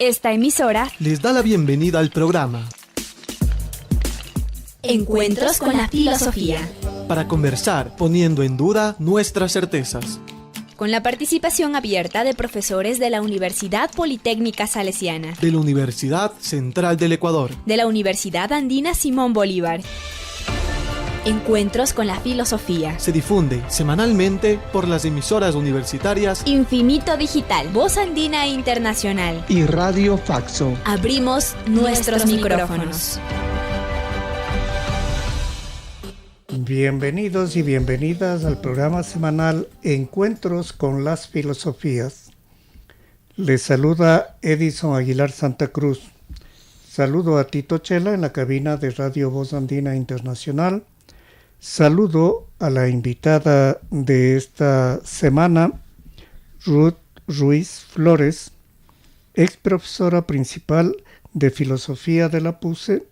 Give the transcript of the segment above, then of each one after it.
Esta emisora les da la bienvenida al programa Encuentros con la Filosofía, para conversar poniendo en duda nuestras certezas, con la participación abierta de profesores de la Universidad Politécnica Salesiana, de la Universidad Central del Ecuador, de la Universidad Andina Simón Bolívar. Encuentros con la Filosofía se difunde semanalmente por las emisoras universitarias Infinito Digital, Voz Andina Internacional y Radio Faxo. Abrimos nuestros micrófonos. Bienvenidos y bienvenidas al programa semanal Encuentros con las Filosofías. Les saluda Edison Aguilar Santa Cruz. Saludo a Tito Chela en la cabina de Radio Voz Andina Internacional. Saludo a la invitada de esta semana, Ruth Ruiz Flores, ex profesora principal de Filosofía de la PUCE,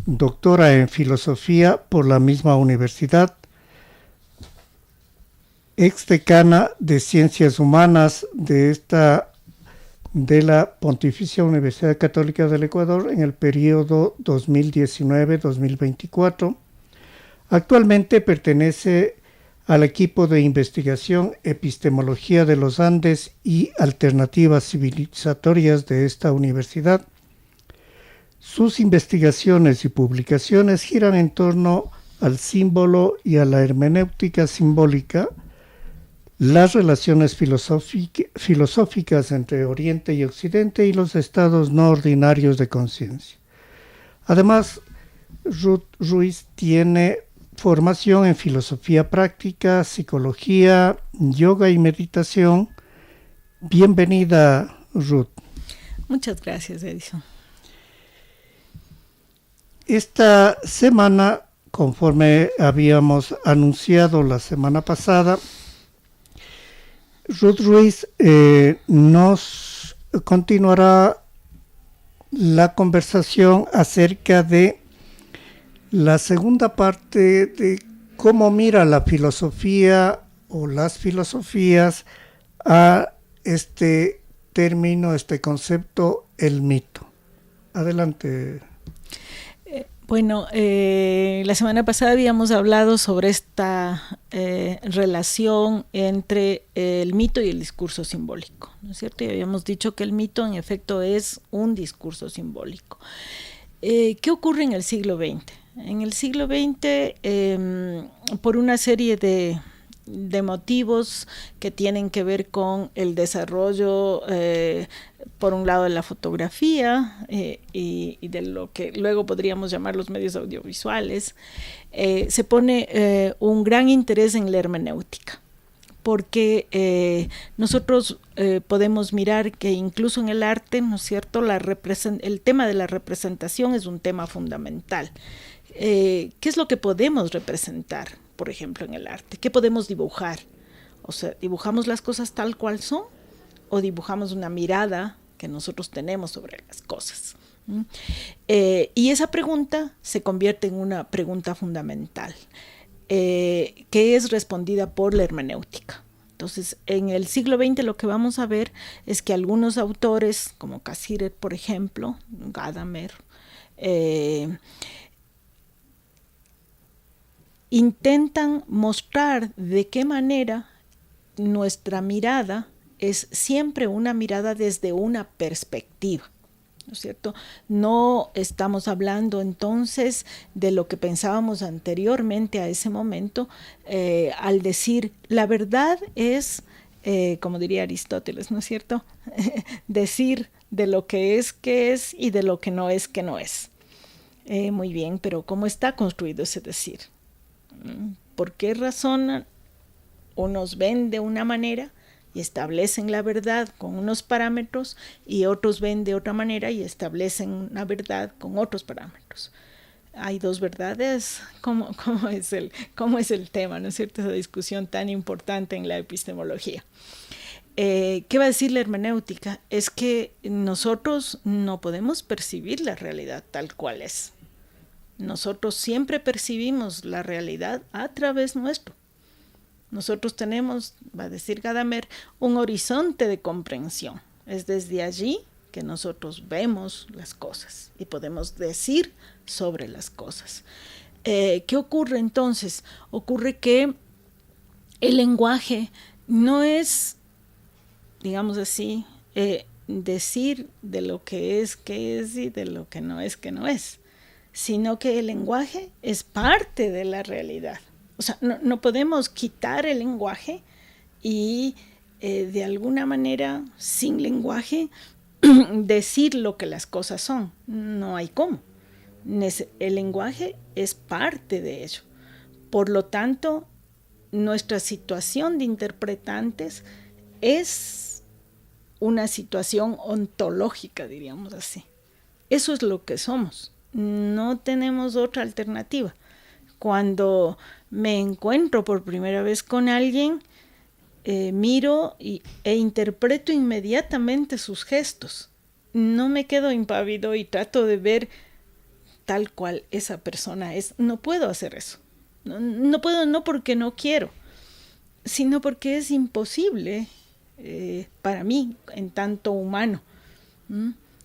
doctora en Filosofía por la misma universidad, ex decana de Ciencias Humanas de la Pontificia Universidad Católica del Ecuador en el periodo 2019-2024. Actualmente pertenece al equipo de investigación Epistemología de los Andes y Alternativas Civilizatorias de esta universidad. Sus investigaciones y publicaciones giran en torno al símbolo y a la hermenéutica simbólica, las relaciones filosóficas entre Oriente y Occidente y los estados no ordinarios de conciencia. Además, Ruth Ruiz tiene formación en filosofía práctica, psicología, yoga y meditación. Bienvenida, Ruth. Muchas gracias, Edison. Esta semana, conforme habíamos anunciado la semana pasada, Ruth Ruiz nos continuará la conversación acerca de la segunda parte de cómo mira la filosofía o las filosofías a este término, este concepto, el mito. Adelante. La semana pasada habíamos hablado sobre esta relación entre el mito y el discurso simbólico, ¿no es cierto? Y habíamos dicho que el mito en efecto es un discurso simbólico. ¿Qué ocurre en el siglo XX? En el siglo XX, por una serie de motivos que tienen que ver con el desarrollo, por un lado, de la fotografía y de lo que luego podríamos llamar los medios audiovisuales, se pone un gran interés en la hermenéutica, porque nosotros podemos mirar que incluso en el arte, ¿no es cierto?, el tema de la representación es un tema fundamental. ¿Qué es lo que podemos representar, por ejemplo, en el arte? ¿Qué podemos dibujar? O sea, ¿dibujamos las cosas tal cual son o dibujamos una mirada que nosotros tenemos sobre las cosas? Y esa pregunta se convierte en una pregunta fundamental, que es respondida por la hermenéutica. Entonces, en el siglo XX lo que vamos a ver es que algunos autores, como Cassirer, por ejemplo, Gadamer, intentan mostrar de qué manera nuestra mirada es siempre una mirada desde una perspectiva, ¿no es cierto? No estamos hablando entonces de lo que pensábamos anteriormente a ese momento, al decir la verdad es, como diría Aristóteles, ¿no es cierto? Decir de lo que es y de lo que no es que no es. Muy bien, pero ¿cómo está construido ese decir? ¿Por qué razón unos ven de una manera y establecen la verdad con unos parámetros y otros ven de otra manera y establecen una verdad con otros parámetros? Hay dos verdades. ¿Cómo es el tema, ¿no es cierto? Esa discusión tan importante en la epistemología. ¿Qué va a decir la hermenéutica? Es que nosotros no podemos percibir la realidad tal cual es. Nosotros siempre percibimos la realidad a través nuestro. Nosotros tenemos, va a decir Gadamer, un horizonte de comprensión. Es desde allí que que nosotros vemos las cosas y podemos decir sobre las cosas. ¿Qué ocurre entonces? Ocurre que el lenguaje no es, digamos así, decir de lo que es, qué es, y de lo que no es, sino que el lenguaje es parte de la realidad. O sea, no podemos quitar el lenguaje y de alguna manera, sin lenguaje, decir lo que las cosas son. No hay cómo. El lenguaje es parte de ello. Por lo tanto, nuestra situación de interpretantes es una situación ontológica, diríamos así. Eso es lo que somos. No tenemos otra alternativa. Cuando me encuentro por primera vez con alguien, miro e interpreto inmediatamente sus gestos. No me quedo impávido y trato de ver tal cual esa persona es. No puedo hacer eso. No puedo, no porque no quiero, sino porque es imposible para mí, en tanto humano.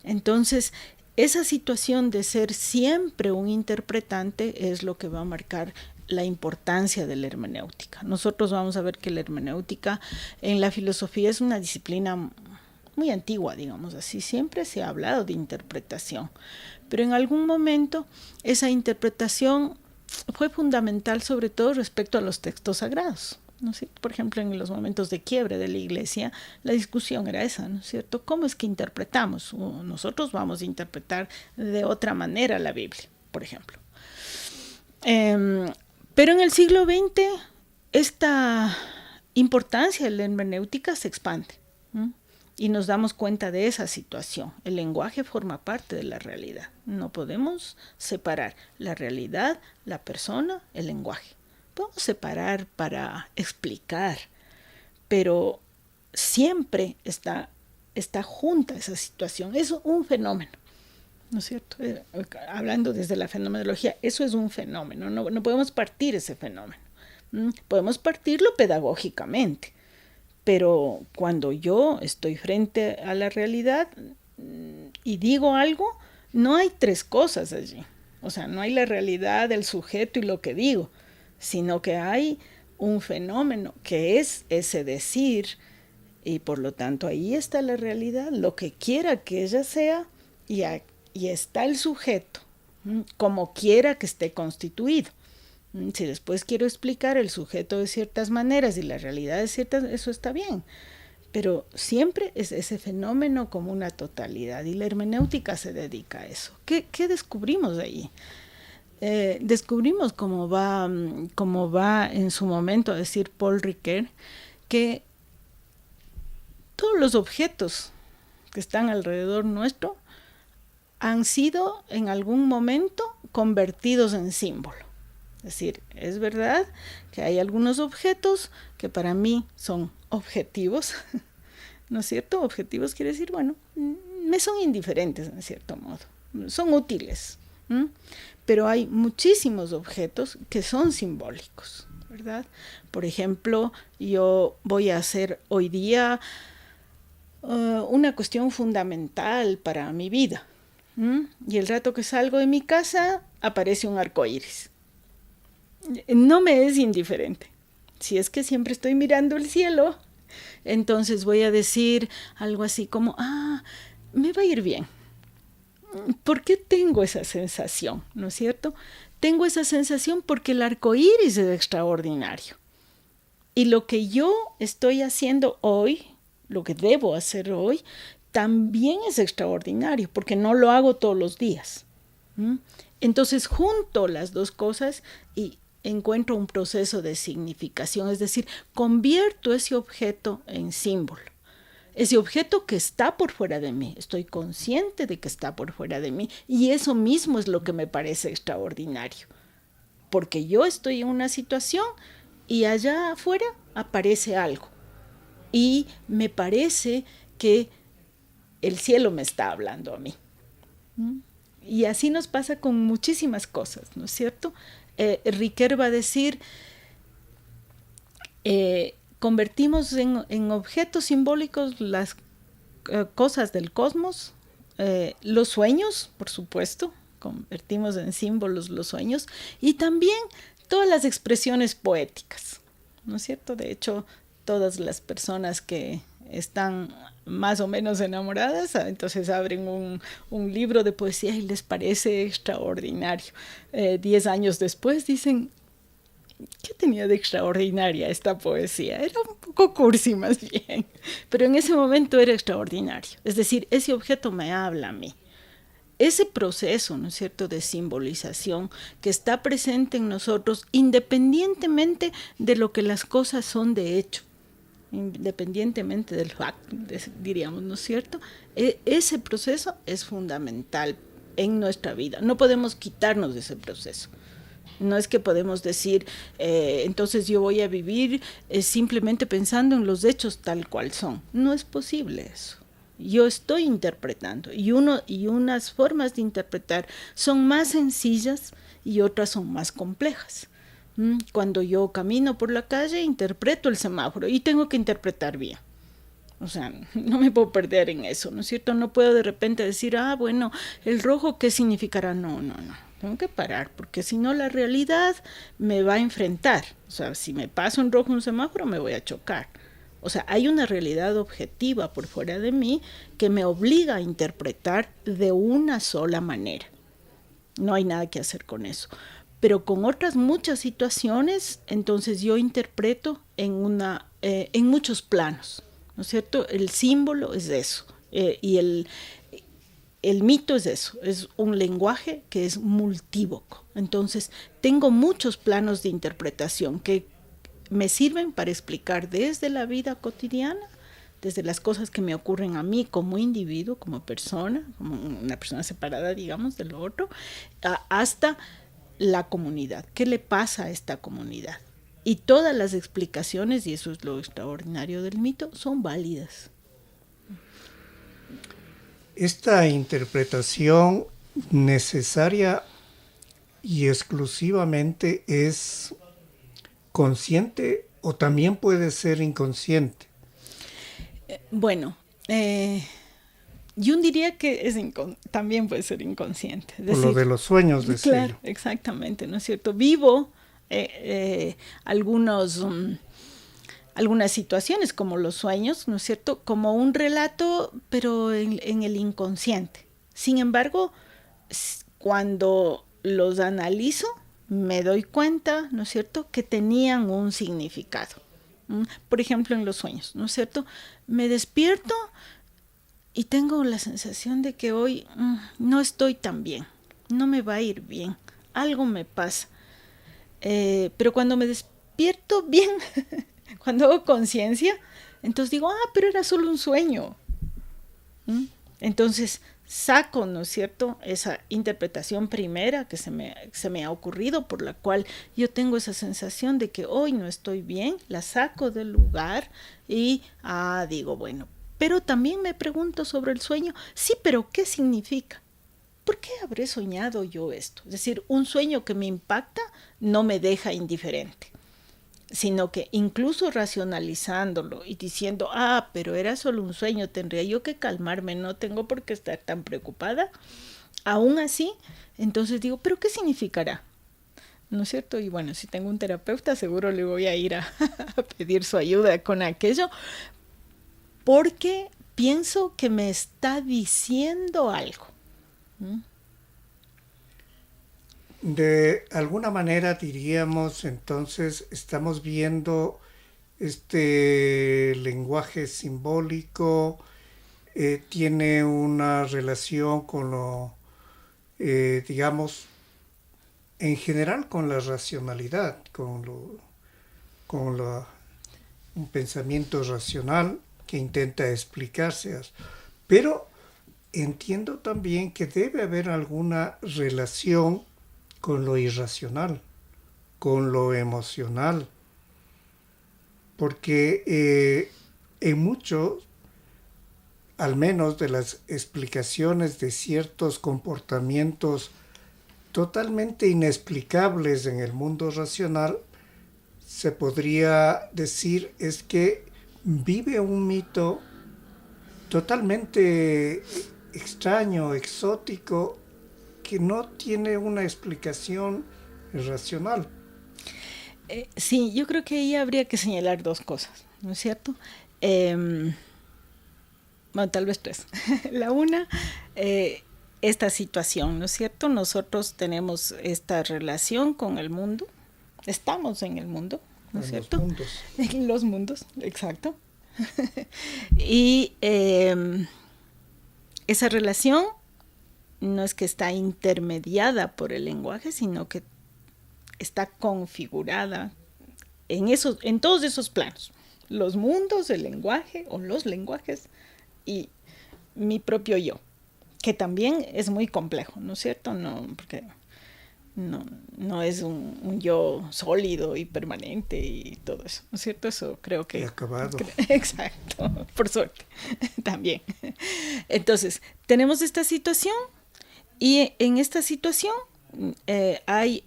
Entonces, esa situación de ser siempre un interpretante es lo que va a marcar la importancia de la hermenéutica. Nosotros vamos a ver que la hermenéutica en la filosofía es una disciplina muy antigua, digamos así. Siempre se ha hablado de interpretación, pero en algún momento esa interpretación fue fundamental, sobre todo respecto a los textos sagrados, ¿no es cierto? Por ejemplo, en los momentos de quiebre de la Iglesia, la discusión era esa, ¿no es cierto? ¿Cómo es que interpretamos? Nosotros vamos a interpretar de otra manera la Biblia, por ejemplo. Pero en el siglo XX esta importancia de la hermenéutica se expande, y nos damos cuenta de esa situación. El lenguaje forma parte de la realidad. No podemos separar la realidad, la persona, el lenguaje. Podemos separar para explicar, pero siempre está junta esa situación. Es un fenómeno, ¿no es cierto? Hablando desde la fenomenología, eso es un fenómeno. No podemos partir ese fenómeno. Podemos partirlo pedagógicamente, pero cuando yo estoy frente a la realidad y digo algo, no hay tres cosas allí. O sea, no hay la realidad, el sujeto y lo que digo, sino que hay un fenómeno que es ese decir, y por lo tanto ahí está la realidad, lo que quiera que ella sea, y está el sujeto, como quiera que esté constituido. Si después quiero explicar el sujeto de ciertas maneras y la realidad de ciertas, eso está bien. Pero siempre es ese fenómeno como una totalidad, y la hermenéutica se dedica a eso. ¿Qué descubrimos de ahí? Descubrimos, como va en su momento a decir Paul Ricoeur, que todos los objetos que están alrededor nuestro han sido en algún momento convertidos en símbolo. Es decir, es verdad que hay algunos objetos que para mí son objetivos, ¿no es cierto? Objetivos quiere decir, bueno, me son indiferentes en cierto modo, son útiles, pero hay muchísimos objetos que son simbólicos, ¿verdad? Por ejemplo, yo voy a hacer hoy día una cuestión fundamental para mi vida, y el rato que salgo de mi casa aparece un arco iris. No me es indiferente. Si es que siempre estoy mirando el cielo, entonces voy a decir algo así como, me va a ir bien. ¿Por qué tengo esa sensación? ¿No es cierto? Tengo esa sensación porque el arco iris es extraordinario. Y lo que yo estoy haciendo hoy, lo que debo hacer hoy, también es extraordinario, porque no lo hago todos los días. Entonces junto las dos cosas y encuentro un proceso de significación, es decir, convierto ese objeto en símbolo. Ese objeto que está por fuera de mí, estoy consciente de que está por fuera de mí, y eso mismo es lo que me parece extraordinario, porque yo estoy en una situación y allá afuera aparece algo, y me parece que el cielo me está hablando a mí. Y así nos pasa con muchísimas cosas, ¿no es cierto? Ricoeur va a decir, convertimos en objetos simbólicos las cosas del cosmos, los sueños, por supuesto, convertimos en símbolos los sueños, y también todas las expresiones poéticas, ¿no es cierto? De hecho, todas las personas que están más o menos enamoradas, entonces abren un libro de poesía y les parece extraordinario. 10 años después dicen, ¿qué tenía de extraordinaria esta poesía? Era un poco cursi más bien, pero en ese momento era extraordinario. Es decir, ese objeto me habla a mí. Ese proceso, ¿no es cierto?, de simbolización que está presente en nosotros independientemente de lo que las cosas son de hecho, independientemente del facto, diríamos, ¿no es cierto? Ese proceso es fundamental en nuestra vida. No podemos quitarnos de ese proceso. No es que podemos decir, entonces yo voy a vivir simplemente pensando en los hechos tal cual son. No es posible eso. Yo estoy interpretando y unas formas de interpretar son más sencillas y otras son más complejas. Cuando yo camino por la calle interpreto el semáforo y tengo que interpretar bien. O sea, no me puedo perder en eso, ¿no es cierto? No puedo de repente decir, bueno, el rojo, ¿qué significará? No. Tengo que parar, porque si no la realidad me va a enfrentar. O sea, si me paso en rojo un semáforo me voy a chocar. O sea, hay una realidad objetiva por fuera de mí que me obliga a interpretar de una sola manera. No hay nada que hacer con eso. Pero con otras muchas situaciones, entonces yo interpreto en muchos planos, ¿no es cierto? El símbolo es eso, y el mito es eso, es un lenguaje que es multívoco. Entonces, tengo muchos planos de interpretación que me sirven para explicar desde la vida cotidiana, desde las cosas que me ocurren a mí como individuo, como persona, como una persona separada, digamos, de lo otro, hasta la comunidad. ¿Qué le pasa a esta comunidad? Y todas las explicaciones, y eso es lo extraordinario del mito, son válidas. Esta interpretación necesaria y exclusivamente es consciente o también puede ser inconsciente. Bueno, yo diría que también puede ser inconsciente. Es decir, por lo de los sueños, decía claro, yo. Exactamente, ¿no es cierto? Vivo algunas situaciones como los sueños, ¿no es cierto? Como un relato, pero en el inconsciente. Sin embargo, cuando los analizo, me doy cuenta, ¿no es cierto?, que tenían un significado. Por ejemplo, en los sueños, ¿no es cierto? Me despierto y tengo la sensación de que hoy no estoy tan bien, no me va a ir bien, algo me pasa. Pero cuando me despierto bien, cuando hago conciencia, entonces digo, pero era solo un sueño. Entonces saco, ¿no es cierto?, esa interpretación primera que se me ha ocurrido, por la cual yo tengo esa sensación de que hoy no estoy bien, la saco del lugar y digo, bueno, pero también me pregunto sobre el sueño, sí, pero ¿qué significa? ¿Por qué habré soñado yo esto? Es decir, un sueño que me impacta no me deja indiferente, sino que incluso racionalizándolo y diciendo, pero era solo un sueño, tendría yo que calmarme, no tengo por qué estar tan preocupada. Aún así, entonces digo, ¿pero qué significará? ¿No es cierto? Y bueno, si tengo un terapeuta, seguro le voy a ir a pedir su ayuda con aquello, porque pienso que me está diciendo algo. De alguna manera diríamos, entonces, estamos viendo este lenguaje simbólico, tiene una relación con lo, digamos, en general con la racionalidad, un pensamiento racional que intenta explicarse. Pero entiendo también que debe haber alguna relación con lo irracional, con lo emocional, porque en muchos, al menos de las explicaciones de ciertos comportamientos totalmente inexplicables en el mundo racional, se podría decir es que vive un mito totalmente extraño, exótico, que no tiene una explicación racional. Sí, yo creo que ahí habría que señalar dos cosas, ¿no es cierto? Bueno, tal vez tres. La una, esta situación, ¿no es cierto? Nosotros tenemos esta relación con el mundo, estamos en el mundo, ¿no es cierto? Los mundos. En los mundos, exacto. Y esa relación no es que está intermediada por el lenguaje, sino que está configurada en todos esos planos. Los mundos, el lenguaje o los lenguajes y mi propio yo, que también es muy complejo, ¿no es cierto? No, porque no es un yo sólido y permanente y todo eso, ¿no es cierto? Eso creo que... Y acabado. Exacto, por suerte, también. Entonces, tenemos esta situación y en esta situación hay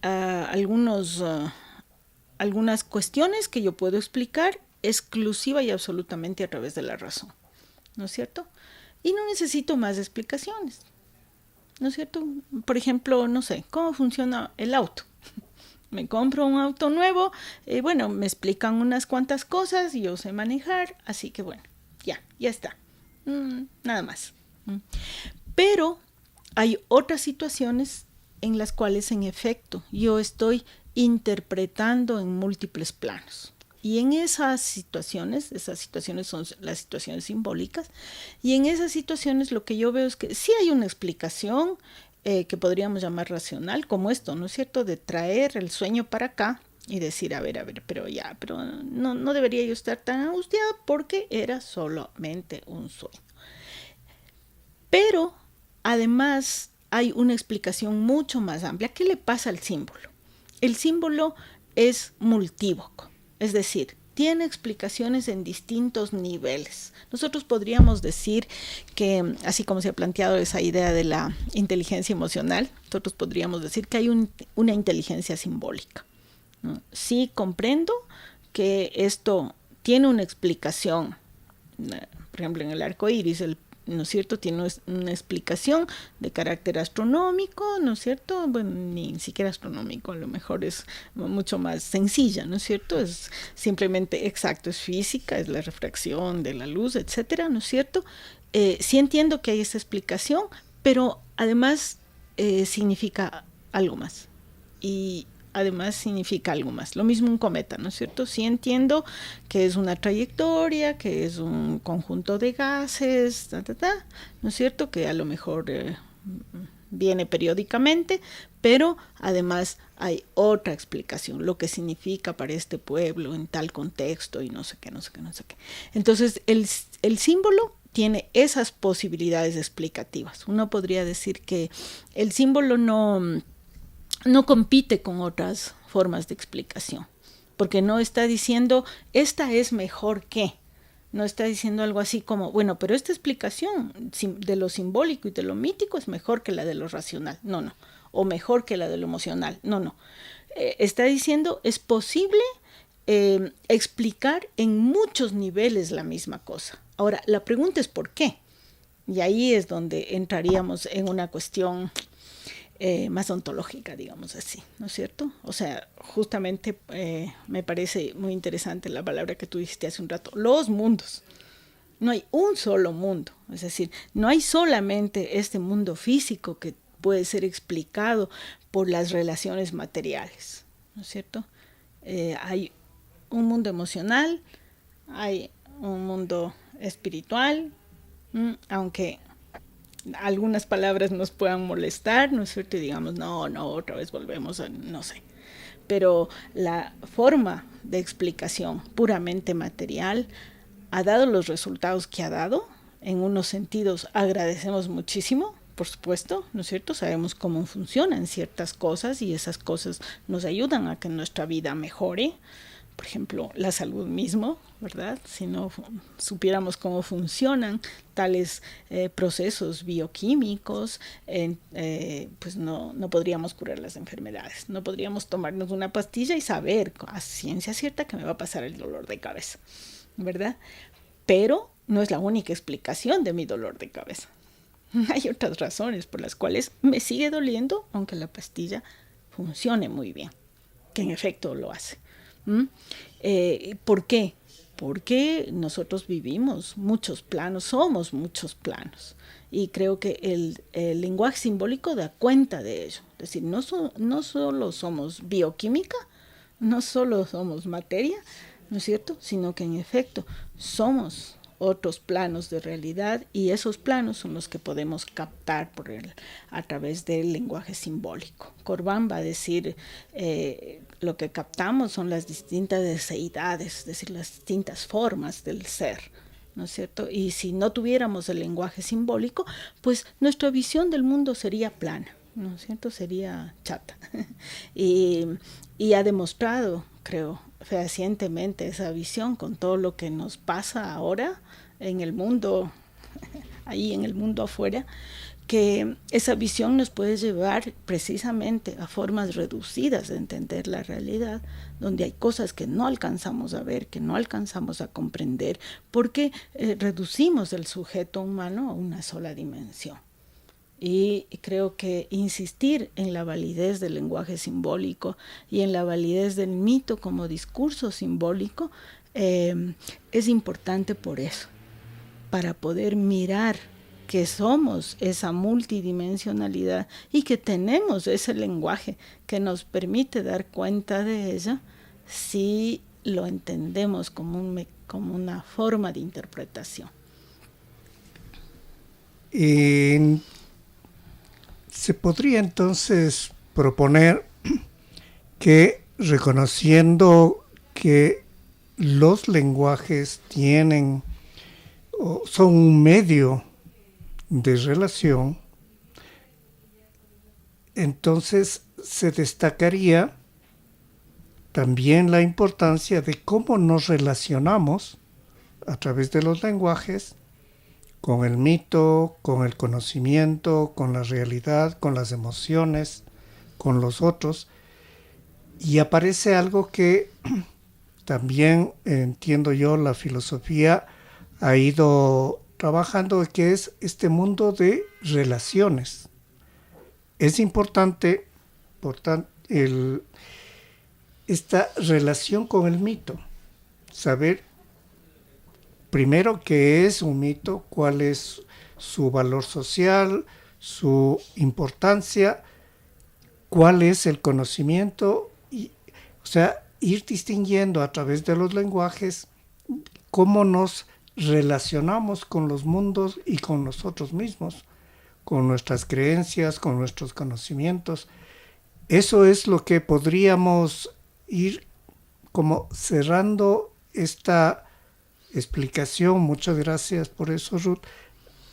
algunas cuestiones que yo puedo explicar exclusiva y absolutamente a través de la razón, ¿no es cierto? Y no necesito más explicaciones, ¿no es cierto? Por ejemplo, no sé, ¿cómo funciona el auto? Me compro un auto nuevo, bueno, me explican unas cuantas cosas, yo sé manejar, así que bueno, ya está, nada más. Pero hay otras situaciones en las cuales, en efecto, yo estoy interpretando en múltiples planos. Y en esas situaciones son las situaciones simbólicas, y en esas situaciones lo que yo veo es que sí hay una explicación que podríamos llamar racional, como esto, ¿no es cierto?, de traer el sueño para acá y decir, a ver, pero no debería yo estar tan angustiada porque era solamente un sueño. Pero además hay una explicación mucho más amplia. ¿Qué le pasa al símbolo? El símbolo es multívoco. Es decir, tiene explicaciones en distintos niveles. Nosotros podríamos decir que, así como se ha planteado esa idea de la inteligencia emocional, nosotros podríamos decir que hay una inteligencia simbólica, ¿no? Sí comprendo que esto tiene una explicación. Por ejemplo, en el arco iris, ¿no es cierto?, tiene una explicación de carácter astronómico, ¿no es cierto? Bueno, ni siquiera astronómico, a lo mejor es mucho más sencilla, ¿no es cierto? Es simplemente exacto, es física, es la refracción de la luz, etcétera, ¿no es cierto? Sí entiendo que hay esa explicación, pero además significa algo más. Y además significa algo más. Lo mismo un cometa, ¿no es cierto? Sí entiendo que es una trayectoria, que es un conjunto de gases, ¿no es cierto? Que a lo mejor viene periódicamente, pero además hay otra explicación, lo que significa para este pueblo en tal contexto y no sé qué. Entonces, el símbolo tiene esas posibilidades explicativas. Uno podría decir que el símbolo no compite con otras formas de explicación, porque no está diciendo, esta es mejor que, no está diciendo algo así como, bueno, pero esta explicación de lo simbólico y de lo mítico es mejor que la de lo racional, no, o mejor que la de lo emocional, no. Está diciendo, es posible explicar en muchos niveles la misma cosa. Ahora, la pregunta es ¿por qué? Y ahí es donde entraríamos en una cuestión más ontológica, digamos así, ¿no es cierto? O sea, justamente me parece muy interesante la palabra que tú dijiste hace un rato, los mundos. No hay un solo mundo, es decir, no hay solamente este mundo físico que puede ser explicado por las relaciones materiales, ¿no es cierto? Hay un mundo emocional, hay un mundo espiritual, aunque algunas palabras nos puedan molestar, ¿no es cierto? Y digamos, no, otra vez volvemos a, no sé. Pero la forma de explicación puramente material ha dado los resultados que ha dado. En unos sentidos agradecemos muchísimo, por supuesto, ¿no es cierto? Sabemos cómo funcionan ciertas cosas y esas cosas nos ayudan a que nuestra vida mejore. Por ejemplo, la salud mismo, ¿verdad? Si no supiéramos cómo funcionan tales procesos bioquímicos, pues no podríamos curar las enfermedades. No podríamos tomarnos una pastilla y saber a ciencia cierta que me va a pasar el dolor de cabeza, ¿verdad? Pero no es la única explicación de mi dolor de cabeza. Hay otras razones por las cuales me sigue doliendo, aunque la pastilla funcione muy bien, que en efecto lo hace. ¿Por qué? Porque nosotros vivimos muchos planos, somos muchos planos. Y creo que el lenguaje simbólico da cuenta de ello. Es decir, no solo somos bioquímica, no solo somos materia, ¿no es cierto? Sino que en efecto somos otros planos de realidad, y esos planos son los que podemos captar a través del lenguaje simbólico. Corbán va a decir, lo que captamos son las distintas deseidades, es decir, las distintas formas del ser, ¿no es cierto? Y si no tuviéramos el lenguaje simbólico, pues nuestra visión del mundo sería plana, ¿no es cierto? Sería chata. y ha demostrado, creo, fehacientemente esa visión con todo lo que nos pasa ahora en el mundo, ahí en el mundo afuera, que esa visión nos puede llevar precisamente a formas reducidas de entender la realidad, donde hay cosas que no alcanzamos a ver, que no alcanzamos a comprender, porque reducimos el sujeto humano a una sola dimensión. Y creo que insistir en la validez del lenguaje simbólico y en la validez del mito como discurso simbólico es importante por eso, para poder mirar que somos esa multidimensionalidad y que tenemos ese lenguaje que nos permite dar cuenta de ella si lo entendemos como una forma de interpretación. Se podría entonces proponer que, reconociendo que los lenguajes son un medio de relación, entonces se destacaría también la importancia de cómo nos relacionamos a través de los lenguajes con el mito, con el conocimiento, con la realidad, con las emociones, con los otros. Y aparece algo que también entiendo yo, la filosofía ha ido trabajando, que es este mundo de relaciones. Es importante, por tanto, esta relación con el mito, saber primero qué es un mito, cuál es su valor social, su importancia, cuál es el conocimiento, o sea, ir distinguiendo a través de los lenguajes cómo nos relacionamos con los mundos y con nosotros mismos, con nuestras creencias, con nuestros conocimientos. Eso es lo que podríamos ir como cerrando esta explicación, muchas gracias por eso, Ruth,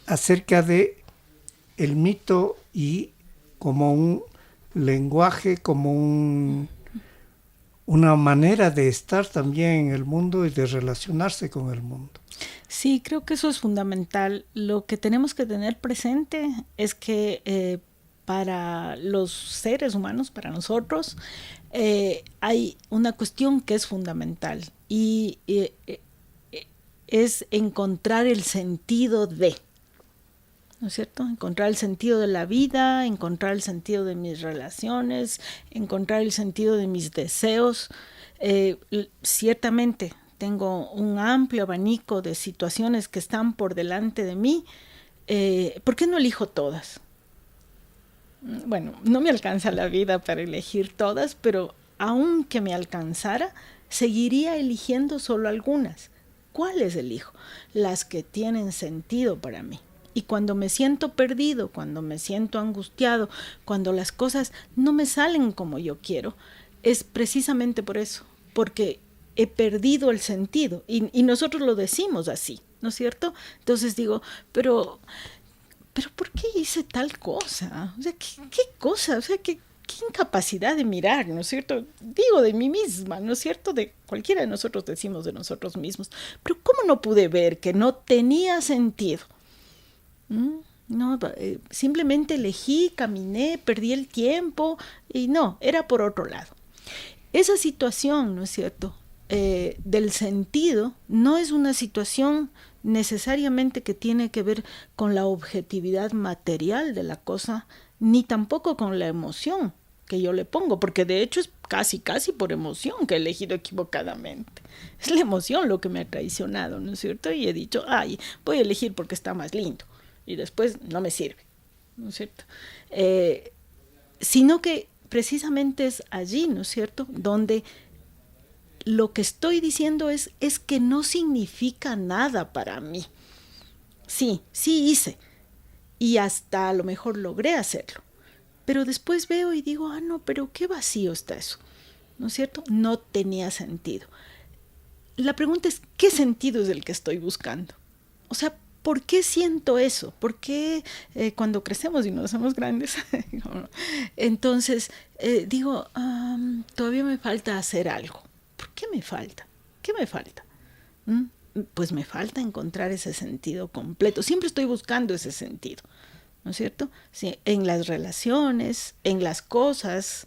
acerca de el mito y como un lenguaje, como una manera de estar también en el mundo y de relacionarse con el mundo. Sí, creo que eso es fundamental. Lo que tenemos que tener presente es que para los seres humanos, para nosotros, hay una cuestión que es fundamental y es encontrar el sentido de, ¿no es cierto? Encontrar el sentido de la vida, encontrar el sentido de mis relaciones, encontrar el sentido de mis deseos. Ciertamente tengo un amplio abanico de situaciones que están por delante de mí. ¿Por qué no elijo todas? Bueno, no me alcanza la vida para elegir todas, pero aunque me alcanzara, seguiría eligiendo solo algunas. ¿Cuáles elijo? Las que tienen sentido para mí. Y cuando me siento perdido, cuando me siento angustiado, cuando las cosas no me salen como yo quiero, es precisamente por eso, porque he perdido el sentido. Y nosotros lo decimos así, ¿no es cierto? Entonces digo, pero ¿por qué hice tal cosa? O sea, ¿qué cosa? O sea, ¿qué incapacidad de mirar, ¿no es cierto? Digo de mí misma, ¿no es cierto? De cualquiera de nosotros decimos de nosotros mismos. Pero ¿cómo no pude ver que no tenía sentido? No, simplemente elegí, caminé, perdí el tiempo y no, era por otro lado. Esa situación, ¿no es cierto?, del sentido no es una situación necesariamente que tiene que ver con la objetividad material de la cosa, ni tampoco con la emoción que yo le pongo, porque de hecho es casi por emoción que he elegido equivocadamente. Es la emoción lo que me ha traicionado, ¿no es cierto? Y he dicho, ay, voy a elegir porque está más lindo, y después no me sirve, ¿no es cierto? Sino que precisamente es allí, ¿no es cierto?, donde lo que estoy diciendo es que no significa nada para mí. Sí hice, y hasta a lo mejor logré hacerlo, pero después veo y digo, no, pero qué vacío está eso, ¿no es cierto? No tenía sentido. La pregunta es, ¿qué sentido es el que estoy buscando? O sea, ¿por qué siento eso? ¿Por qué cuando crecemos y nos hacemos grandes? Entonces, digo, todavía me falta hacer algo. ¿Por qué me falta? ¿Qué me falta? Pues me falta encontrar ese sentido completo. Siempre estoy buscando ese sentido, ¿no es cierto? Sí, en las relaciones, en las cosas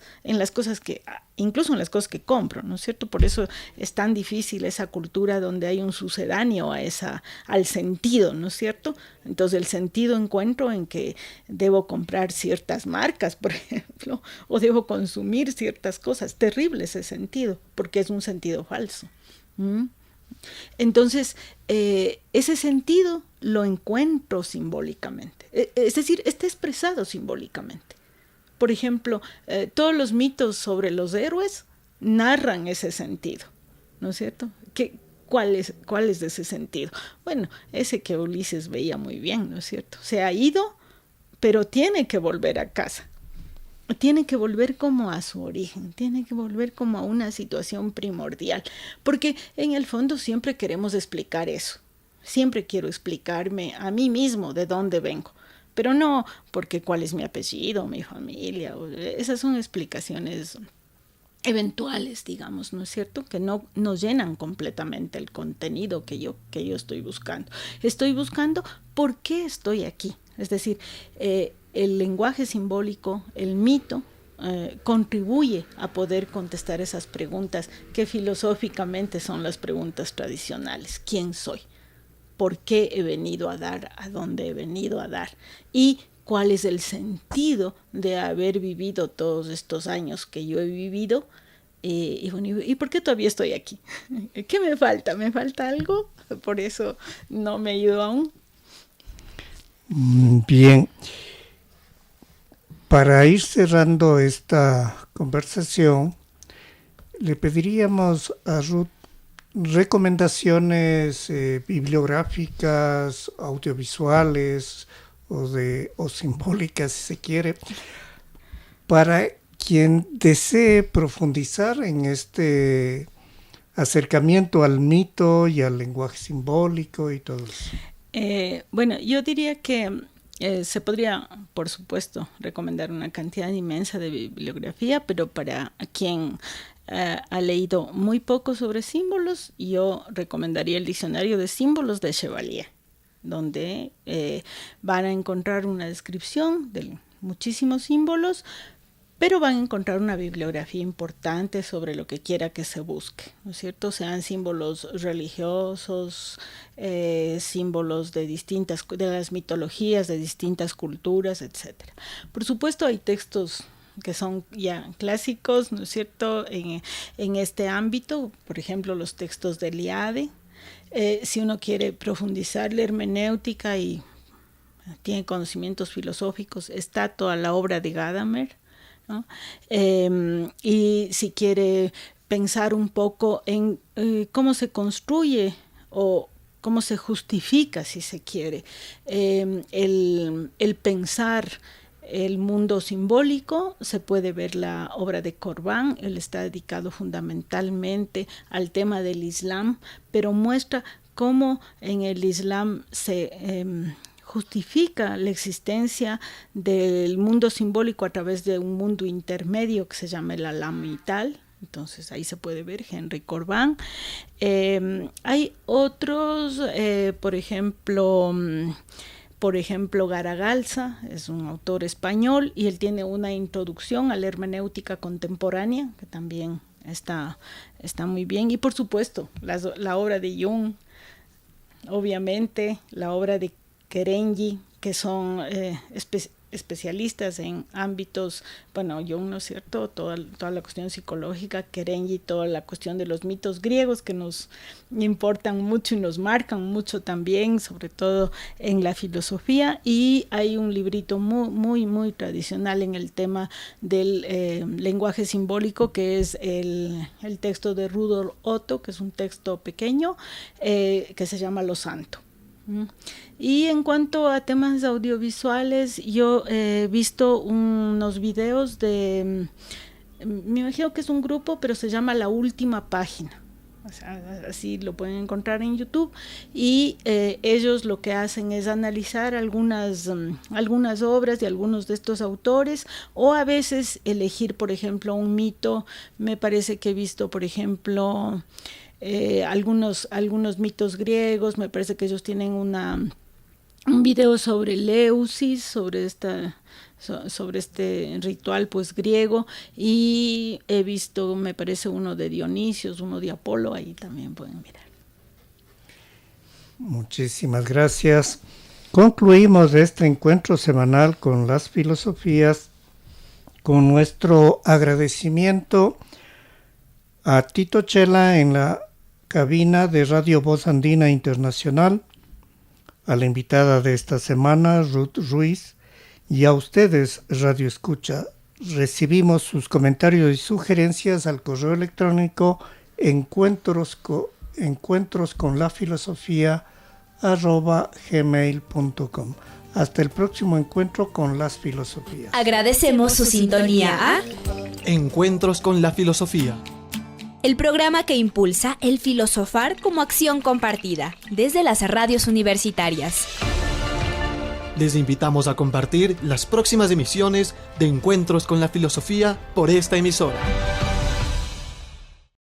que, incluso en las cosas que compro, ¿no es cierto? Por eso es tan difícil esa cultura donde hay un sucedáneo al sentido, ¿no es cierto? Entonces el sentido encuentro en que debo comprar ciertas marcas, por ejemplo, o debo consumir ciertas cosas. Terrible ese sentido, porque es un sentido falso. Entonces, ese sentido lo encuentro simbólicamente, es decir, está expresado simbólicamente. Por ejemplo, todos los mitos sobre los héroes narran ese sentido, ¿no es cierto? ¿Cuál es de ese sentido? Bueno, ese que Ulises veía muy bien, ¿no es cierto? Se ha ido, pero tiene que volver a casa. Tiene que volver como a su origen, tiene que volver como a una situación primordial, porque en el fondo siempre queremos explicar eso. Siempre quiero explicarme a mí mismo de dónde vengo, pero no porque cuál es mi apellido, mi familia. Esas son explicaciones eventuales, digamos, ¿no es cierto? Que no llenan completamente el contenido que yo estoy buscando. Estoy buscando por qué estoy aquí. Es decir, el lenguaje simbólico, el mito, contribuye a poder contestar esas preguntas que filosóficamente son las preguntas tradicionales. ¿Quién soy? ¿Por qué he venido a dar? ¿A dónde he venido a dar? ¿Y cuál es el sentido de haber vivido todos estos años que yo he vivido? ¿Y por qué todavía estoy aquí? ¿Qué me falta? ¿Me falta algo? Por eso no me he ido aún. Bien. Para ir cerrando esta conversación, le pediríamos a Ruth recomendaciones bibliográficas, audiovisuales o simbólicas, si se quiere, para quien desee profundizar en este acercamiento al mito y al lenguaje simbólico y todo eso. Bueno, yo diría que se podría, por supuesto, recomendar una cantidad inmensa de bibliografía, pero para quien ha leído muy poco sobre símbolos, yo recomendaría el Diccionario de Símbolos de Chevalier, donde van a encontrar una descripción de muchísimos símbolos, pero van a encontrar una bibliografía importante sobre lo que quiera que se busque, ¿no es cierto? Sean símbolos religiosos, símbolos de las mitologías, de distintas culturas, etcétera. Por supuesto, hay textos que son ya clásicos, ¿no es cierto?, en este ámbito, por ejemplo, los textos de Eliade. Si uno quiere profundizar la hermenéutica y tiene conocimientos filosóficos, está toda la obra de Gadamer, ¿no? Y si quiere pensar un poco en cómo se construye o cómo se justifica, si se quiere, el pensar el mundo simbólico, se puede ver la obra de Corbán. Él está dedicado fundamentalmente al tema del Islam, pero muestra cómo en el Islam se justifica la existencia del mundo simbólico a través de un mundo intermedio que se llama el Alam Vital. Entonces ahí se puede ver Henry Corbán. Hay otros, por ejemplo, Garagalza es un autor español y él tiene una introducción a la hermenéutica contemporánea que también está muy bien. Y por supuesto la obra de Jung, obviamente la obra de Kerenyi, que son especialistas en ámbitos, bueno, Jung, ¿no es cierto?, toda la cuestión psicológica, Kerenyi, toda la cuestión de los mitos griegos que nos importan mucho y nos marcan mucho también, sobre todo en la filosofía, y hay un librito muy tradicional en el tema del lenguaje simbólico, que es el texto de Rudolf Otto, que es un texto pequeño, que se llama Lo Santo. Y en cuanto a temas audiovisuales, yo he visto unos videos me imagino que es un grupo, pero se llama La Última Página. O sea, así lo pueden encontrar en YouTube, y ellos lo que hacen es analizar algunas obras de algunos de estos autores, o a veces elegir, por ejemplo, un mito. Me parece que he visto, por ejemplo, algunos mitos griegos. Me parece que ellos tienen un video sobre Leusis, sobre este ritual pues griego, y he visto, me parece, uno de Dionisios, uno de Apolo, ahí también pueden mirar. Muchísimas gracias. Concluimos este encuentro semanal con las filosofías con nuestro agradecimiento a Tito Chela en la cabina de Radio Voz Andina Internacional, a la invitada de esta semana, Ruth Ruiz, y a ustedes, Radio Escucha. Recibimos sus comentarios y sugerencias al correo electrónico encuentrosconlafilosofía@gmail.com. Hasta el próximo encuentro con las filosofías. Agradecemos su sintonía a Encuentros con la filosofía. el programa que impulsa el filosofar como acción compartida desde las radios universitarias. Les invitamos a compartir las próximas emisiones de Encuentros con la filosofía por esta emisora.